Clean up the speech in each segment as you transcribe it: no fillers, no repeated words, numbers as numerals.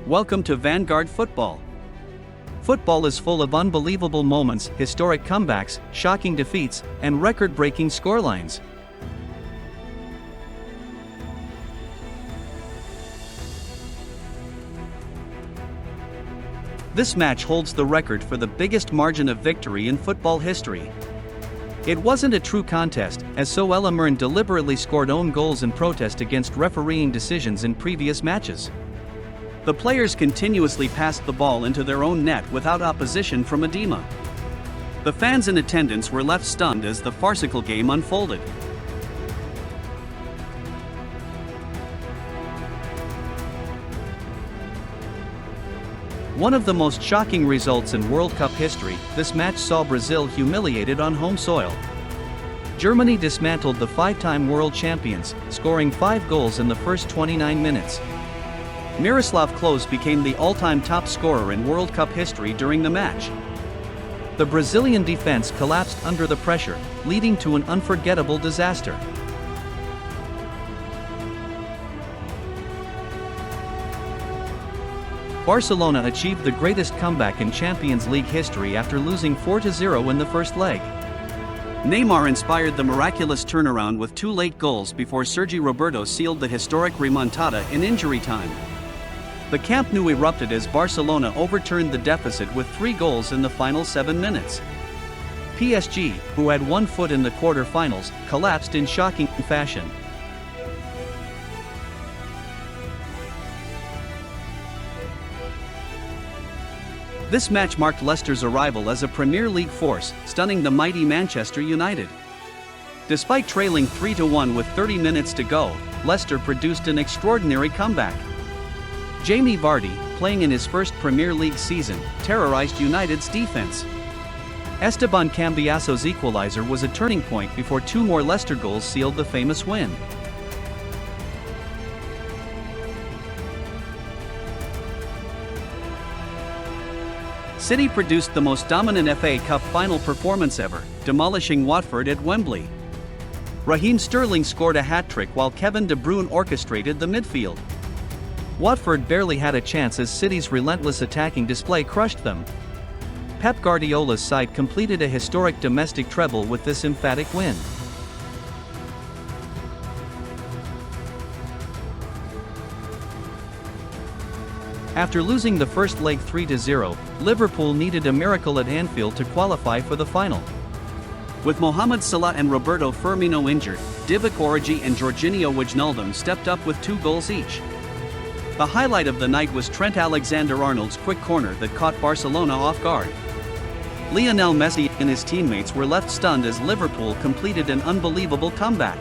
Welcome to Vanguard Football. Football is full of unbelievable moments, historic comebacks, shocking defeats, and record-breaking scorelines. This match holds the record for the biggest margin of victory in football history. It wasn't a true contest, as Soellermern deliberately scored own goals in protest against refereeing decisions in previous matches. The players continuously passed the ball into their own net without opposition from Edema. The fans in attendance were left stunned as the farcical game unfolded. One of the most shocking results in World Cup history, this match saw Brazil humiliated on home soil. Germany dismantled the five-time world champions, scoring 5 goals in the first 29 minutes. Miroslav Klose became the all-time top scorer in World Cup history during the match. The Brazilian defense collapsed under the pressure, leading to an unforgettable disaster. Barcelona achieved the greatest comeback in Champions League history after losing 4-0 in the first leg. Neymar inspired the miraculous turnaround with 2 late goals before Sergi Roberto sealed the historic remontada in injury time. The Camp Nou erupted as Barcelona overturned the deficit with 3 goals in the final 7 minutes. PSG, who had 1 foot in the quarter-finals, collapsed in shocking fashion. This match marked Leicester's arrival as a Premier League force, stunning the mighty Manchester United. Despite trailing 3-1 with 30 minutes to go, Leicester produced an extraordinary comeback. Jamie Vardy, playing in his first Premier League season, terrorized United's defense. Esteban Cambiaso's equalizer was a turning point before 2 more Leicester goals sealed the famous win. City produced the most dominant FA Cup final performance ever, demolishing Watford at Wembley. Raheem Sterling scored a hat-trick while Kevin De Bruyne orchestrated the midfield. Watford barely had a chance as City's relentless attacking display crushed them. Pep Guardiola's side completed a historic domestic treble with this emphatic win. After losing the first leg 3-0, Liverpool needed a miracle at Anfield to qualify for the final. With Mohamed Salah and Roberto Firmino injured, Divock Origi and Jorginho Wijnaldum stepped up with 2 goals each. The highlight of the night was Trent Alexander-Arnold's quick corner that caught Barcelona off guard. Lionel Messi and his teammates were left stunned as Liverpool completed an unbelievable comeback.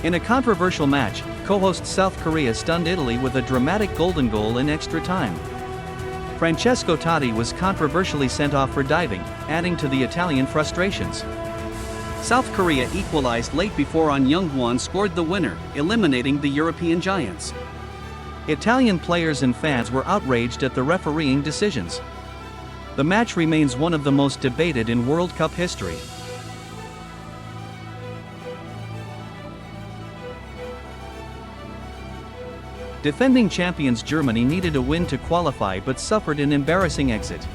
In a controversial match, co-host South Korea stunned Italy with a dramatic golden goal in extra time. Francesco Totti was controversially sent off for diving, adding to the Italian frustrations. South Korea equalized late before An Young-hwan scored the winner, eliminating the European giants. Italian players and fans were outraged at the refereeing decisions. The match remains one of the most debated in World Cup history. Defending champions Germany needed a win to qualify but suffered an embarrassing exit.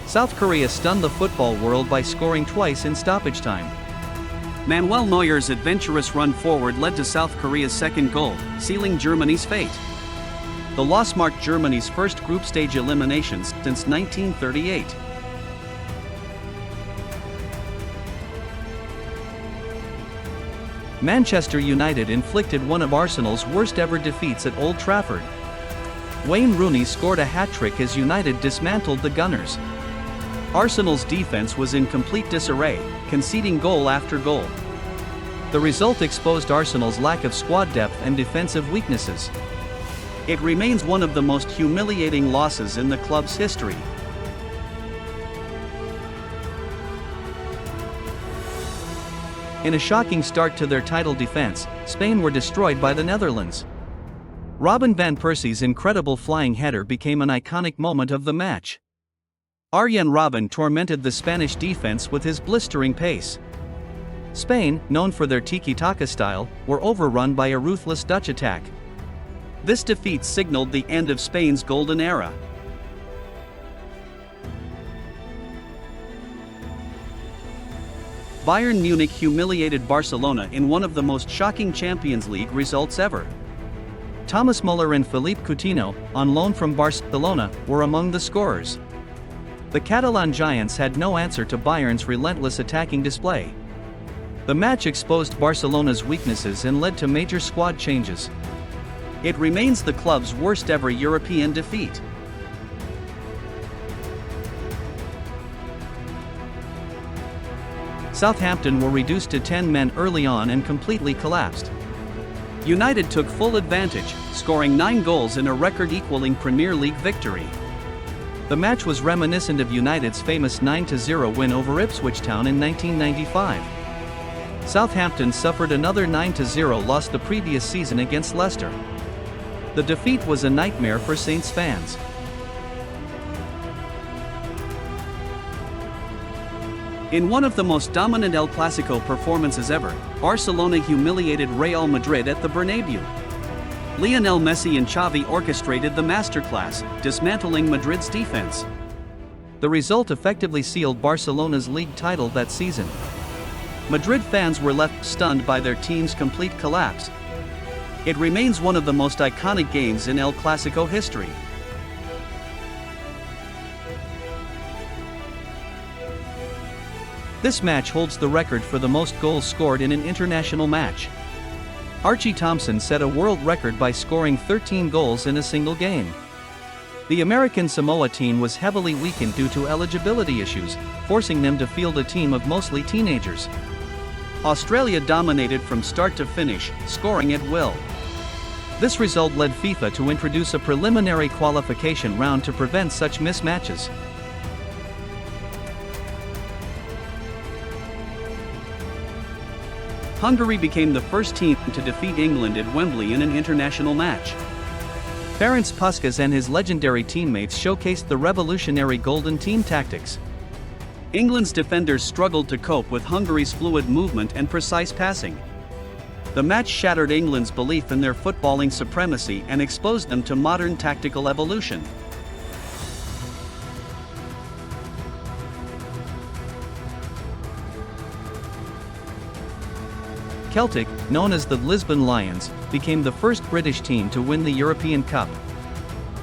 South Korea stunned the football world by scoring twice in stoppage time. Manuel Neuer's adventurous run forward led to South Korea's second goal, sealing Germany's fate. The loss marked Germany's first group stage eliminations since 1938. Manchester United inflicted one of Arsenal's worst-ever defeats at Old Trafford. Wayne Rooney scored a hat-trick as United dismantled the Gunners. Arsenal's defense was in complete disarray, conceding goal after goal. The result exposed Arsenal's lack of squad depth and defensive weaknesses. It remains one of the most humiliating losses in the club's history. In a shocking start to their title defense, Spain were destroyed by the Netherlands. Robin van Persie's incredible flying header became an iconic moment of the match. Arjen Robben tormented the Spanish defense with his blistering pace. Spain, known for their tiki-taka style, were overrun by a ruthless Dutch attack. This defeat signaled the end of Spain's golden era. Bayern Munich humiliated Barcelona in one of the most shocking Champions League results ever. Thomas Muller and Philippe Coutinho, on loan from Barcelona, were among the scorers. The Catalan giants had no answer to Bayern's relentless attacking display. The match exposed Barcelona's weaknesses and led to major squad changes. It remains the club's worst ever European defeat. Southampton were reduced to 10 men early on and completely collapsed. United took full advantage, scoring 9 goals in a record-equaling Premier League victory. The match was reminiscent of United's famous 9-0 win over Ipswich Town in 1995. Southampton suffered another 9-0 loss the previous season against Leicester. The defeat was a nightmare for Saints fans. In one of the most dominant El Clasico performances ever, Barcelona humiliated Real Madrid at the Bernabeu. Lionel Messi and Xavi orchestrated the masterclass, dismantling Madrid's defense. The result effectively sealed Barcelona's league title that season. Madrid fans were left stunned by their team's complete collapse. It remains one of the most iconic games in El Clasico history. This match holds the record for the most goals scored in an international match. Archie Thompson set a world record by scoring 13 goals in a single game. The American Samoa team was heavily weakened due to eligibility issues, forcing them to field a team of mostly teenagers. Australia dominated from start to finish, scoring at will. This result led FIFA to introduce a preliminary qualification round to prevent such mismatches. Hungary became the first team to defeat England at Wembley in an international match. Ferenc Puskás and his legendary teammates showcased the revolutionary golden team tactics. England's defenders struggled to cope with Hungary's fluid movement and precise passing. The match shattered England's belief in their footballing supremacy and exposed them to modern tactical evolution. Celtic, known as the Lisbon Lions, became the first British team to win the European Cup.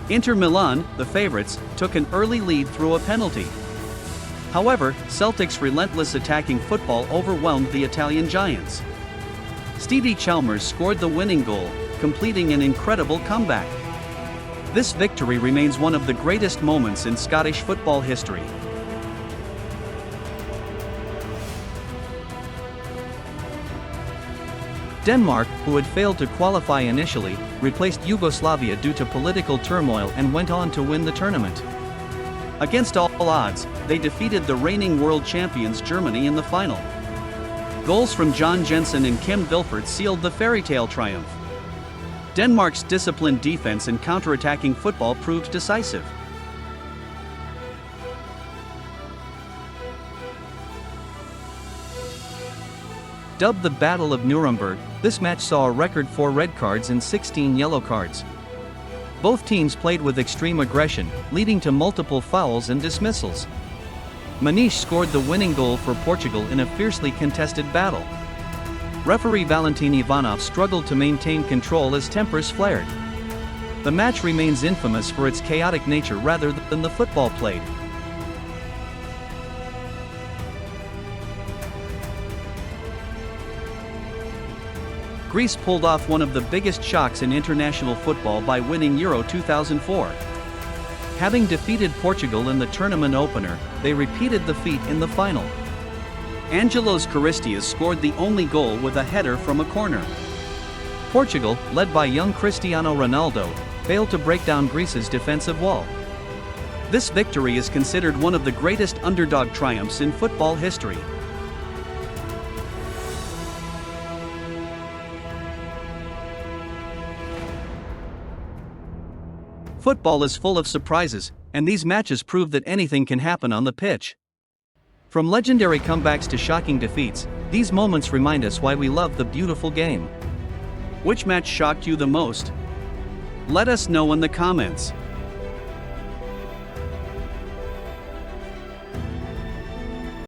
Inter Milan, the favourites, took an early lead through a penalty. However, Celtic's relentless attacking football overwhelmed the Italian giants. Stevie Chalmers scored the winning goal, completing an incredible comeback. This victory remains one of the greatest moments in Scottish football history. Denmark, who had failed to qualify initially, replaced Yugoslavia due to political turmoil and went on to win the tournament. Against all odds, they defeated the reigning world champions Germany in the final. Goals from John Jensen and Kim Vilfort sealed the fairy-tale triumph. Denmark's disciplined defense and counter-attacking football proved decisive. Dubbed the Battle of Nuremberg, this match saw a record 4 red cards and 16 yellow cards. Both teams played with extreme aggression, leading to multiple fouls and dismissals. Maniche scored the winning goal for Portugal in a fiercely contested battle. Referee Valentin Ivanov struggled to maintain control as tempers flared. The match remains infamous for its chaotic nature rather than the football played. Greece pulled off one of the biggest shocks in international football by winning Euro 2004. Having defeated Portugal in the tournament opener, they repeated the feat in the final. Angelos Karistias scored the only goal with a header from a corner. Portugal, led by young Cristiano Ronaldo, failed to break down Greece's defensive wall. This victory is considered one of the greatest underdog triumphs in football history. Football is full of surprises, and these matches prove that anything can happen on the pitch. From legendary comebacks to shocking defeats, These moments remind us why we love the beautiful game. Which match shocked you the most? Let us know in the comments.